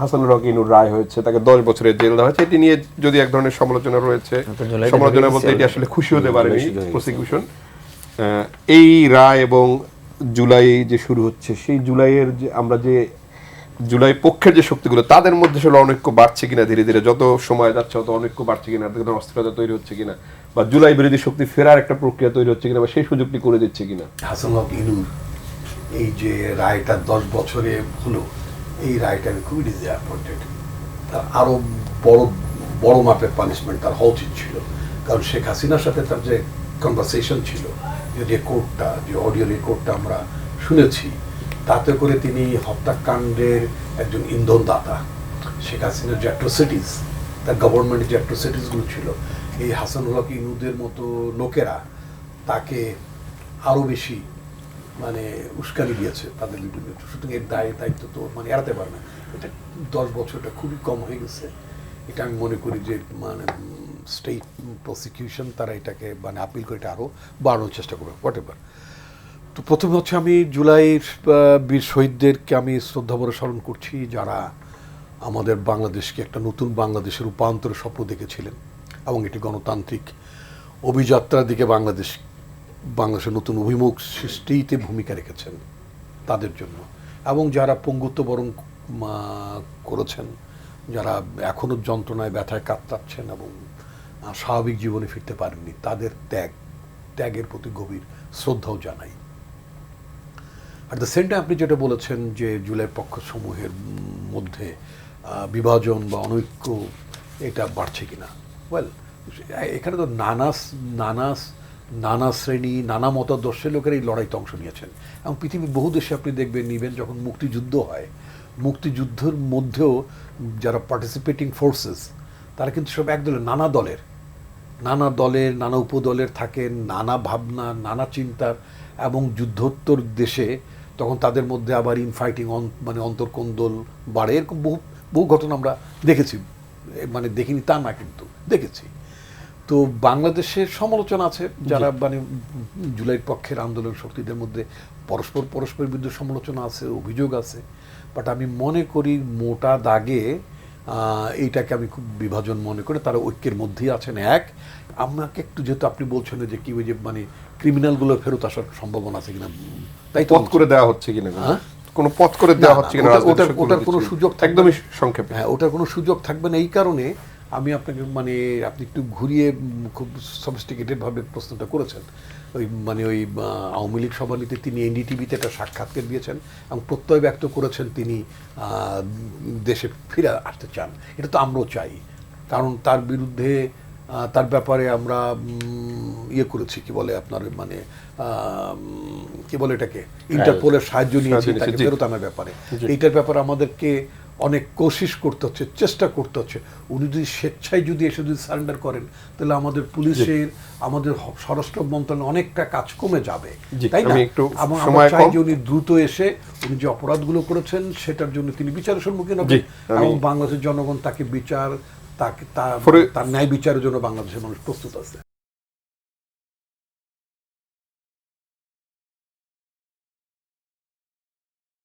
হাসানুল হক ইনুর রায় হয়েছে, তাকে 10 বছরের জেল দেওয়া হয়েছে। এটি নিয়ে যদি এক ধরনের সমালোচনা রয়েছে, সমালোচনা বলতে এটি আসলে খুশি হতে পারেনি প্রসিকিউশন। এই রায় এবং জুলাই যে শুরু হচ্ছে, সেই জুলাইয়ের যে আমরা যে জুলাই পক্ষের যে শক্তিগুলো তাদের মধ্যে আসলে অনৈক্য বাড়ছে কিনা, ধীরে ধীরে যত সময় যাচ্ছে তত অনৈক্য বাড়ছে কিনা, অস্থিরতা তৈরি হচ্ছে কিনা, বা জুলাই বিরোধী শক্তি ফেরার একটা প্রক্রিয়া তৈরি হচ্ছে কিনা, বা সেই সুযোগটি করে দিচ্ছে কিনা। হাসানুল হক ইনুর এই যে রায়টা 10 বছরে হলো, এই রায়টা আমি খুবই ডিসঅ্যাপয়েন্টেড। তার আরো বড় বড় মাপের পানিশমেন্ট তার হওয়া উচিত ছিল। কারণ শেখ হাসিনার সাথে তার যে কনভারসেশন ছিল, যে কোর্টটা, যে অডিও রেকর্ডটা আমরা শুনেছি, তাতে করে তিনি হত্যাকাণ্ডের একজন ইন্ধনদাতা। শেখ হাসিনার যে অ্যাট্রোসিটিস, তার গভর্নমেন্টের যে অ্যাট্রোসিটিসগুলো ছিল, এই হাসানুল হক ইনুদের মতো লোকেরা তাকে আরও বেশি উস্কানি দিয়েছে তাদের বিভিন্ন। সুতরাং এর দায়িত্ব তো এড়াতে পারে না। এটা 10 বছরটা খুবই কম হয়ে গেছে। এটা আমি মনে করি যে স্টেট প্রসিকিউশন তারা এটাকে আপিল করে এটা আরও বাড়ানোর চেষ্টা করবে, হোয়াট এভার। তো প্রথমে হচ্ছে আমি জুলাইয়ের বীর শহীদদেরকে আমি শ্রদ্ধাভরে স্মরণ করছি, যারা আমাদের বাংলাদেশকে একটা নতুন বাংলাদেশের রূপান্তরের স্বপ্ন দেখেছিলেন এবং এটি গণতান্ত্রিক অভিযাত্রার দিকে বাংলাদেশের নতুন অভিমুখ সৃষ্টিতে ভূমিকা রেখেছেন, তাদের জন্য। এবং যারা পঙ্গুত্ব বরণ করেছেন, যারা এখনও যন্ত্রণায় ব্যথায় কাতরাচ্ছেন এবং স্বাভাবিক জীবনে ফিরতে পারেননি, তাদের ত্যাগের প্রতি গভীর শ্রদ্ধাও জানাই। আর দ্য সেম টাইম আপনি যেটা বলেছেন যে জুলাই পক্ষসমূহের মধ্যে বিভাজন বা অনৈক্য এটা বাড়ছে কিনা, ওয়েল, এখানে তো নানা শ্রেণী, নানা মতাদর্শের লোকের এই লড়াইতে অংশ নিয়েছেন। এবং পৃথিবীর বহু দেশে আপনি নিবেন যখন মুক্তিযুদ্ধ হয়, মুক্তিযুদ্ধের মধ্যেও যারা পার্টিসিপেটিং ফোর্সেস, তারা কিন্তু সব একদলের, নানা উপদলের থাকেন, নানা ভাবনা, নানা চিন্তার। এবং যুদ্ধোত্তর দেশে তখন তাদের মধ্যে আবার ইনফাইটিং অন্তর্কোন্দল বাড়ে। এরকম বহু ঘটনা আমরা দেখেছি, দেখিনি তা না, কিন্তু দেখেছি। তো বাংলাদেশের সমালোচনা আছে, যারা জুলাইয়ের পক্ষের আন্দোলন শক্তিদের মধ্যে পরস্পরের বিরুদ্ধে সমালোচনা আছে, অভিযোগ আছে। বাট আমি মনে করি মোটা দাগে এইটাকে আমি খুব বিভাজন মনে করি। তারা ঐক্যের মধ্যেই আছেন। আমাকে একটু, যেহেতু আপনি বলছেন যে কি ওই যে ক্রিমিনালগুলো ফেরত আসার সম্ভাবনা আছে কিনা, তাই পথ করে দেওয়া হচ্ছে কিনা, কোনো পথ করে দেওয়া হচ্ছে কিনা, ওটার কোনো সুযোগ একদমই সংক্ষেপে। হ্যাঁ, ওটার কোনো সুযোগ থাকবে না। এই কারণে আমি আপনাকে আপনি একটু ঘুরিয়ে খুব সফিস্টিকেটেডভাবে প্রশ্নটা করেছেন। ওই আওয়ামী লীগ সভাপতি তিনি এনডিটিভিতে একটা সাক্ষাৎকার দিয়েছেন এবং প্রত্যয় ব্যক্ত করেছেন তিনি দেশে ফিরে আসতে চান। এটা তো আমরাও চাই, কারণ তার বিরুদ্ধে, তার ব্যাপারে আমরা করেছি, কি বলে আপনার কি বলে এটাকে, ইন্টারপোলের সাহায্য নিয়েছি তাকে ফেরত আনার ব্যাপারে। এইটার ব্যাপারে আমাদেরকে অনেক কোশিশ করতে হচ্ছে, চেষ্টা করতে হচ্ছে। উনি যদি স্বেচ্ছায় এসে সারেন্ডার করেন, তাহলে আমাদের পুলিশের, আমাদের স্বরাষ্ট্র মন্ত্রণালয়ের অনেকটা কাজ কমে যাবে, তাই না? আমরা চাই যে উনি দ্রুত এসে উনি যে অপরাধগুলো করেছেন সেটার জন্য তিনি বিচারের সম্মুখীন হবেন এবং বাংলাদেশের জনগণ তাকে তার ন্যায় বিচারের জন্য বাংলাদেশের মানুষ প্রস্তুত আছে।